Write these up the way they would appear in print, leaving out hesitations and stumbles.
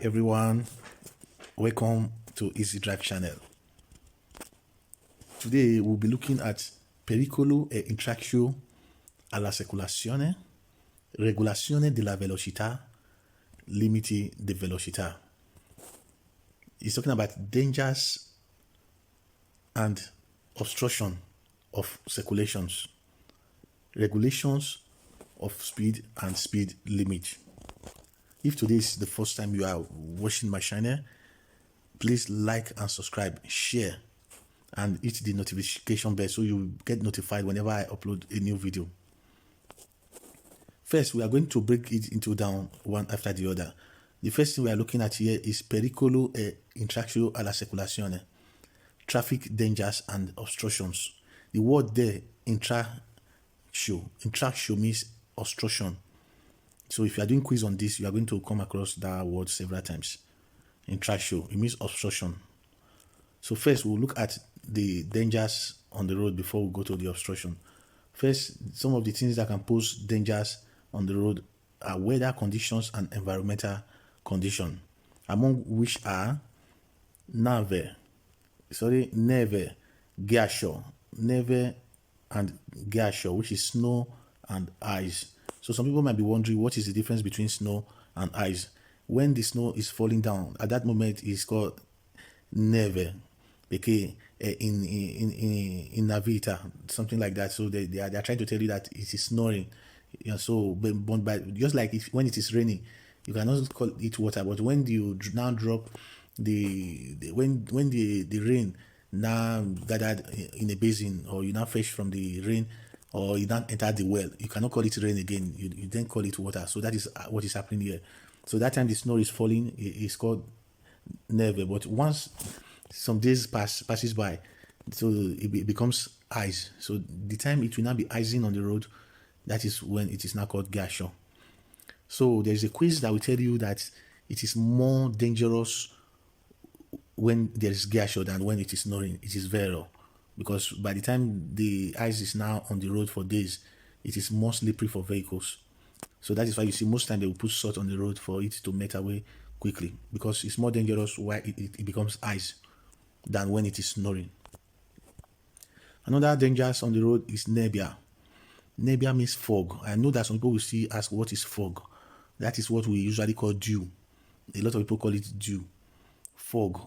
everyone, welcome to Easy Drive channel. Today we'll be looking at pericolo e intralcio alla circulazione, regulazione della velocità, limite de velocità. It's talking about dangers and obstruction of circulations, regulations of speed and speed limit. If today is the first time you are watching my channel, please like and subscribe, share, and hit the notification bell so you get notified whenever I upload a new video. First, we are going to break it into down one after the other. The first thing we are looking at here is pericolo e intralcio alla circulazione, traffic dangers and obstructions. The word there, intralcio means obstruction. So if you are doing quiz on this, you are going to come across that word several times. Intralcio, it means obstruction. So first, we'll look at the dangers on the road before we go to the obstruction. First, some of the things that can pose dangers on the road are weather conditions and environmental condition, among which are neve, ghiaccio, and ghiaccio, which is snow and ice. So some people might be wondering what is the difference between snow and ice. When the snow is falling down, at that moment it's called neve, okay, in Navita, something like that. So they are trying to tell you that it is snowing. So but just like when it is raining, you cannot call it water. But when you now drop when the rain now gathered in a basin, or you now fetch from the rain, or you now enter the well, you cannot call it rain again. You then call it water. So that is what is happening here. So that time the snow is falling, it's called neve. But once some days passes by, so it becomes ice. So the time it will now be icing on the road, that is when it is now called ghiaccio. So there's a quiz that will tell you that it is more dangerous when there is ghiaccio than when it is snowing. It is vero, because by the time the ice is now on the road for days, it is more slippery for vehicles. So that is why you see most time they will put salt on the road for it to melt away quickly, because it's more dangerous why it becomes ice than when it is snowing. Another dangers on the road is nebbia. Nebbia means fog. I know that some people will still ask what is fog. That is what we usually call dew. A lot of people call it dew, fog.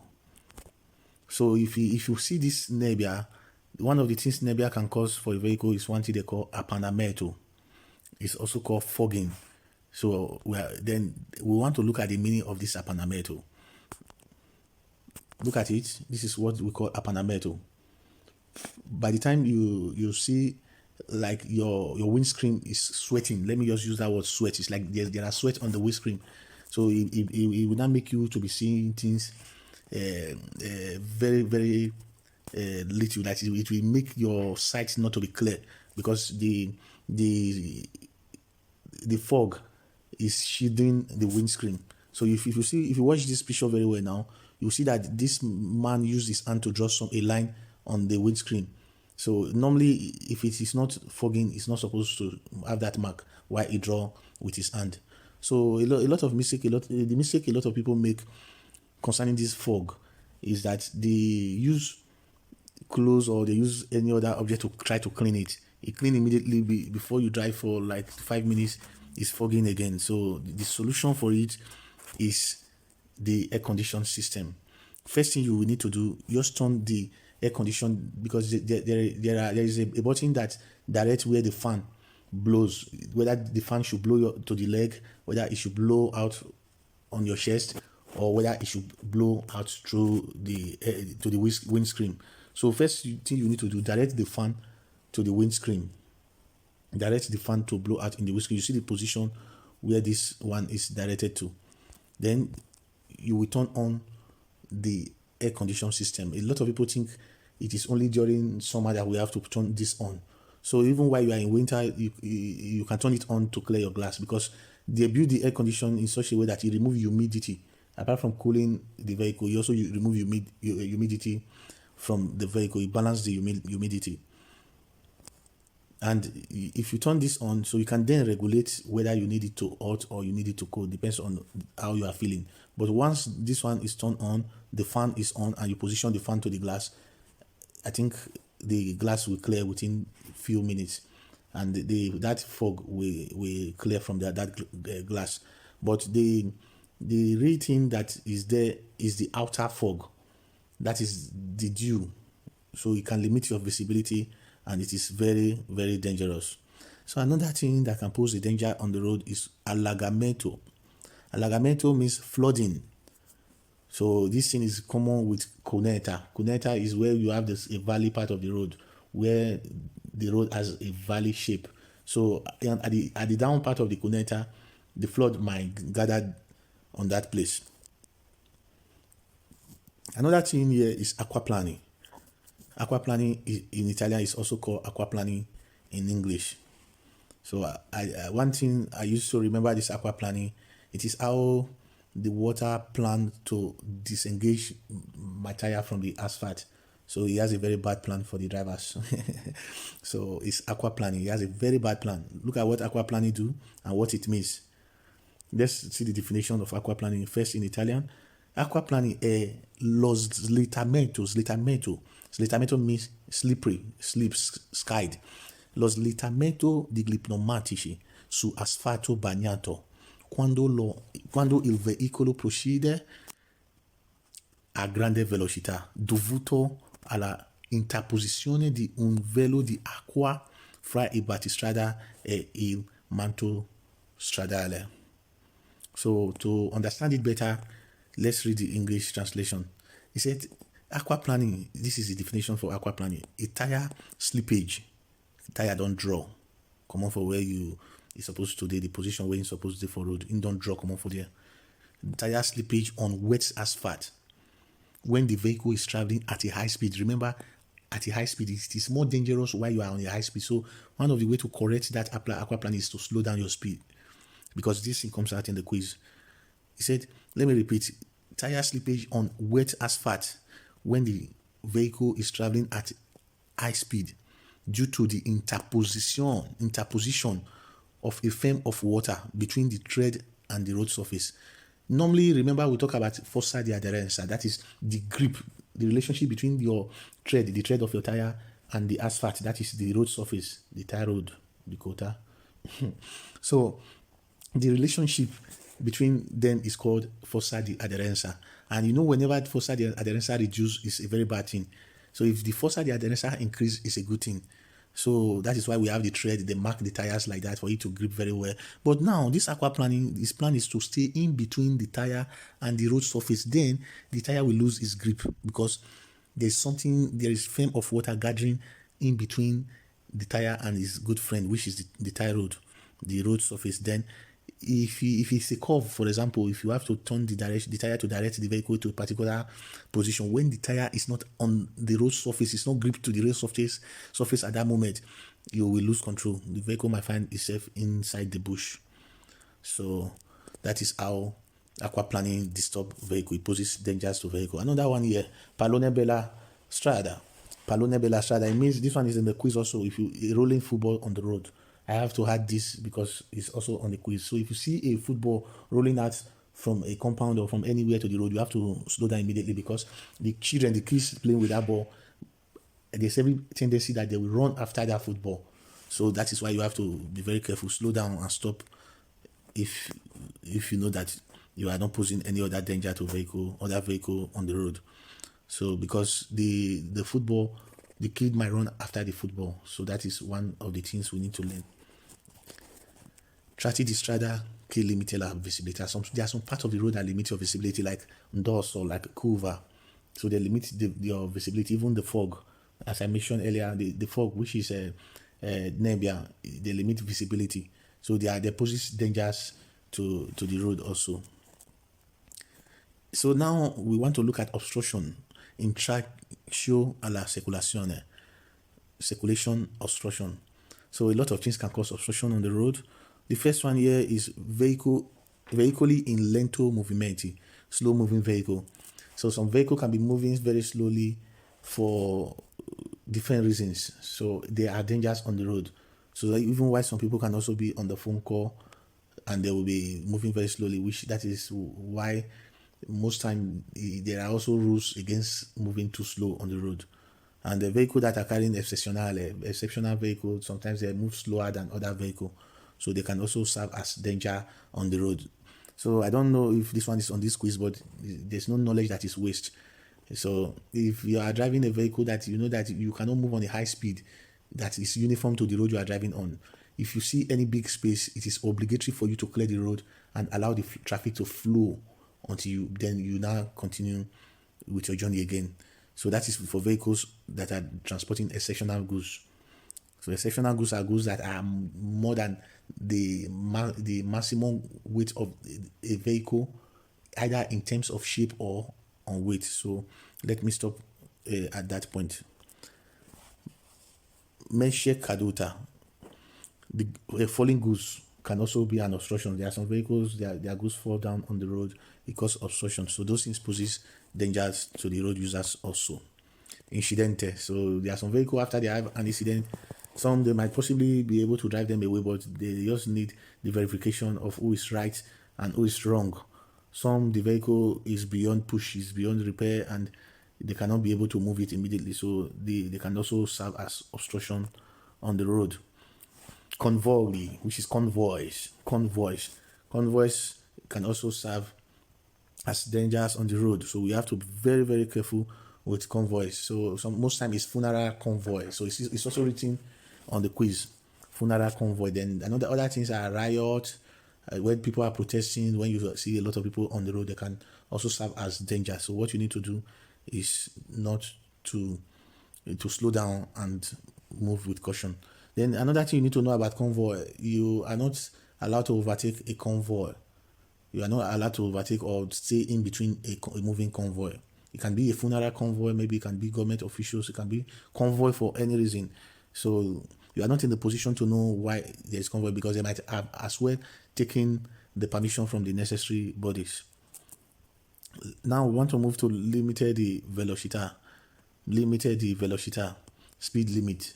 So if you see this nebbia, one of the things nebbia can cause for a vehicle is one thing they call appannamento. It's also called fogging. So then we want to look at the meaning of this appannamento. Look at it. This is what we call appannamento. By the time you see like your windscreen is sweating, let me just use that word sweat. It's like there are sweat on the windscreen. So it will not make you to be seeing things very, very little. That it will make your sight not to be clear, because the fog is shielding the windscreen. So if you watch this picture very well now, you see that this man used his hand to draw a line on the windscreen. So normally, if it is not fogging, it's not supposed to have that mark while he draw with his hand. So the mistake a lot of people make concerning this fog is that they use clothes or they use any other object to try to clean it. It clean immediately before you drive for like 5 minutes. It's fogging again. So the solution for it is the air condition system. First thing you will need to do, just turn the air condition, because there is a button that directs where the fan blows, whether the fan should blow to the leg, whether it should blow out on your chest, or whether it should blow out through to the windscreen. So first thing you need to do, direct the fan to the windscreen. Direct the fan to blow out in the windscreen. You see the position where this one is directed to. Then you will turn on the air condition system. A lot of people think it is only during summer that we have to turn this on. So even while you are in winter, you can turn it on to clear your glass, because they build the air condition in such a way that it removes humidity. Apart from cooling the vehicle, you also remove humidity from the vehicle. You balance the humidity. And if you turn this on, so you can then regulate whether you need it to hot or you need it to cold, depends on how you are feeling. But once this one is turned on, the fan is on, and you position the fan to the glass, I think the glass will clear within few minutes, and that fog will clear from that glass. But the real thing that is there is the outer fog, that is the dew, so it can limit your visibility, and it is very, very dangerous. So another thing that can pose a danger on the road is allagamento. Allagamento means flooding. So this thing is common with cuneta. Cuneta is where you have a valley part of the road, where the road has a valley shape. So at the down part of the cuneta, the flood might gather on that place. Another thing here is aquaplaning. Aquaplaning in Italian is also called aquaplaning in English. So one thing I used to remember this aquaplaning, it is how the water plan to disengage my tire from the asphalt. So he has a very bad plan for the drivers. So it's aquaplaning. He has a very bad plan. Look at what aquaplaning do and what it means. Let's see the definition of aquaplaning first in Italian. Aquaplaning è lo slittamento. Slittamento means slippery, skid. Lo slittamento degli pneumatici su asfalto bagnato quando il veicolo procede a grande velocità dovuto alla interposizione di un velo di acqua fra il battistrada e il manto stradale. So to understand it better, let's read the English translation. He said, aquaplaning, this is the definition for aquaplaning: a tire slippage. Tire don't draw. Come on for where you is supposed to do, the position where you're supposed to do for road. You don't draw, come on for there. Tire slippage on wet asphalt when the vehicle is traveling at a high speed. Remember, at a high speed, it is more dangerous while you are on a high speed. So one of the way to correct that aquaplaning is to slow down your speed, because this thing comes out in the quiz. He said, let me repeat, tire slippage on wet asphalt when the vehicle is traveling at high speed due to the interposition of a film of water between the tread and the road surface. Normally, remember, we talk about forza di aderenza, that is the grip, the relationship between your tread, the tread of your tire, and the asphalt, that is the road surface, the tire road, the quota. So the relationship between them is called forza di aderenza. And you know, whenever forza di aderenza reduce, is a very bad thing. So if the forza di aderenza increase, is a good thing. So that is why we have the tread, they mark the tires like that for it to grip very well. But now this aquaplaning, this plan is to stay in between the tire and the road surface. Then the tire will lose its grip because there is film of water gathering in between the tire and its good friend, which is the tire road, the road surface. Then if it's a curve, for example, if you have to turn the tire to direct the vehicle to a particular position, when the tire is not on the road surface, it's not gripped to the road surface at that moment, you will lose control. The vehicle might find itself inside the bush. So that is how aquaplaning disturb vehicle. It poses dangers to vehicle. Another one here, pallone bella strada. Pallone bella strada. It means this one is in the quiz also. If you rolling football on the road, I have to add this because it's also on the quiz. So if you see a football rolling out from a compound or from anywhere to the road, you have to slow down immediately, because the kids playing with that ball, there's every tendency that they will run after that football. So that is why you have to be very careful, slow down and stop if you know that you are not posing any other danger to other vehicle on the road. So because the football, the kid might run after the football. So that is one of the things we need to learn. Tratti di strada che limita la visibilità. There are some parts of the road that limit your visibility, like Ndos or like Curva. So they limit your visibility, even the fog. As I mentioned earlier, the fog, which is nebbia, they limit visibility. So they pose dangers to the road also. So now we want to look at obstruction, intralcio alla circulazione. Circulation, obstruction. So a lot of things can cause obstruction on the road. The first one here is veicoli in lento movimenti, slow moving vehicle. So some vehicle can be moving very slowly for different reasons. So there are dangers on the road. So that even while some people can also be on the phone call and they will be moving very slowly, which that is why most time there are also rules against moving too slow on the road. And the vehicle that are carrying exceptional vehicle, sometimes they move slower than other vehicle, so they can also serve as danger on the road. So I don't know if this one is on this quiz, but there's no knowledge that is waste. So if you are driving a vehicle that you know that you cannot move on a high speed that is uniform to the road you are driving on, if you see any big space, it is obligatory for you to clear the road and allow the traffic to flow until you now continue with your journey again. So that is for vehicles that are transporting exceptional goods. So exceptional goods are goods that are more than the maximum weight of a vehicle, either in terms of shape or on weight. So let me stop at that point. Menshek caduta. The falling goods can also be an obstruction. There are some vehicles, their goods fall down on the road because of obstruction. So those things poses dangers to the road users also. Incidente. So there are some vehicles after they have an incident, some they might possibly be able to drive them away, but they just need the verification of who is right and who is wrong. Some the vehicle is beyond push, is beyond repair, and they cannot be able to move it immediately. So they can also serve as obstruction on the road. Convoy, which is convoys can also serve as dangers on the road. So we have to be very, very careful with convoys. So most time it's funeral convoy. So it's also written on the quiz, funeral convoy. Then other things are riot, when people are protesting. When you see a lot of people on the road, they can also serve as danger. So what you need to do is not to slow down and move with caution. Then another thing you need to know about convoy: you are not allowed to overtake a convoy. You are not allowed to overtake or stay in between a moving convoy. It can be a funeral convoy, maybe it can be government officials, it can be convoy for any reason. So you are not in the position to know why there is convoy, because they might have as well taken the permission from the necessary bodies. Now we want to move to limite di velocità. Limite di velocità, speed limit.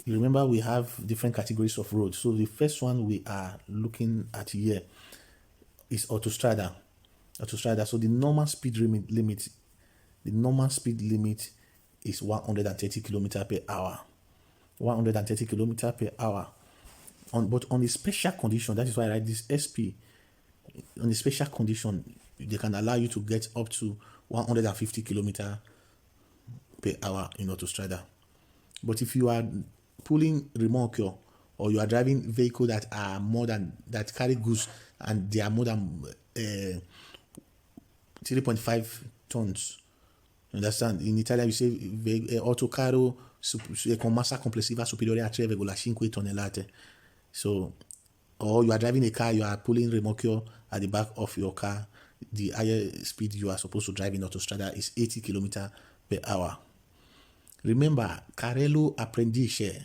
You remember we have different categories of roads. So the first one we are looking at here is autostrada. So the normal speed limit is 130 km per hour. 130 km per hour. But on a special condition, that is why I write this SP. On a special condition, they can allow you to get up to 150 km per hour in autostrada. But if you are pulling remorque or you are driving vehicle that carry goods and they are more than 3.5 tons, you understand? In Italian we say autocarro con massa complessiva superiore a 3,5 tonnellate. So, or you are driving a car, you are pulling remorque at the back of your car, the higher speed you are supposed to drive in autostrada is 80 km per hour. Remember, carrello appendice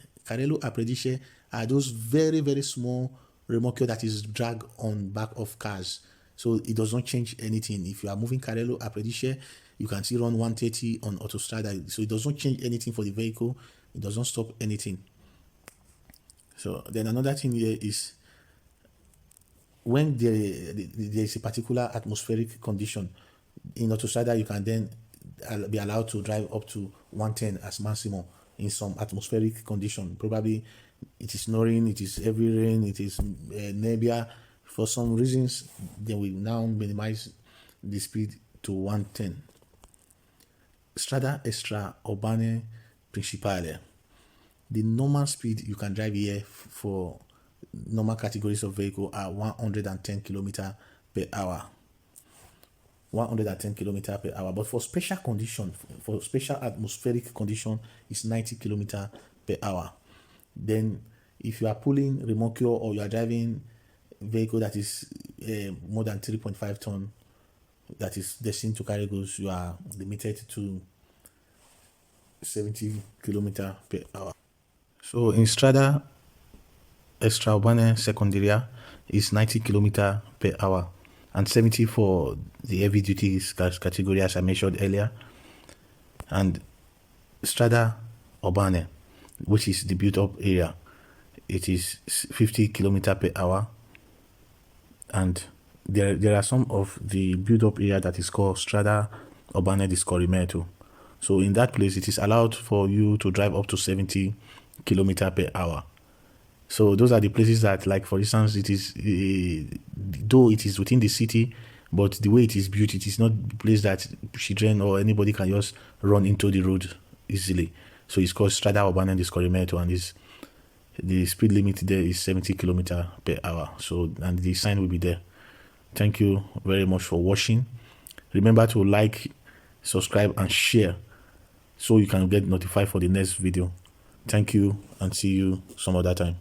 are those very, very small remorque that is dragged on back of cars. So it does not change anything. If you are moving carrello appendice, you can still run 130 on autostrada. So it does not change anything for the vehicle. It does not stop anything. So then another thing here is when there is a particular atmospheric condition in autostrada, you can then be allowed to drive up to 110 as maximum in some atmospheric condition. Probably it is snoring, it is heavy rain, it is nebia. For some reasons, they will now minimize the speed to 110. Strada extra urbane principale. The normal speed you can drive here for normal categories of vehicle are 110 km per hour. 110 km per hour. But for special condition, for special atmospheric condition, it's 90 km per hour. Then if you are pulling remorque or you are driving vehicle that is more than 3.5 ton, that is destined to carry goods, you are limited to 70 km per hour. So in strada extraurbane secondaria is 90 km per hour and 70 for the heavy duty category as I mentioned earlier. And strada urbane, which is the built up area, it is 50 kilometer per hour, and there are some of the build-up area that is called strada urbana di scorrimento. So in that place, it is allowed for you to drive up to 70 kilometer per hour. So those are the places that, like for instance, it is though it is within the city, but the way it is built, it is not a place that children or anybody can just run into the road easily. So it's called strada urbana di scorrimento, and the speed limit there is 70 kilometer per hour. So, and the sign will be there. Thank you very much for watching. Remember to like, subscribe, and share so you can get notified for the next video. Thank you, and see you some other time.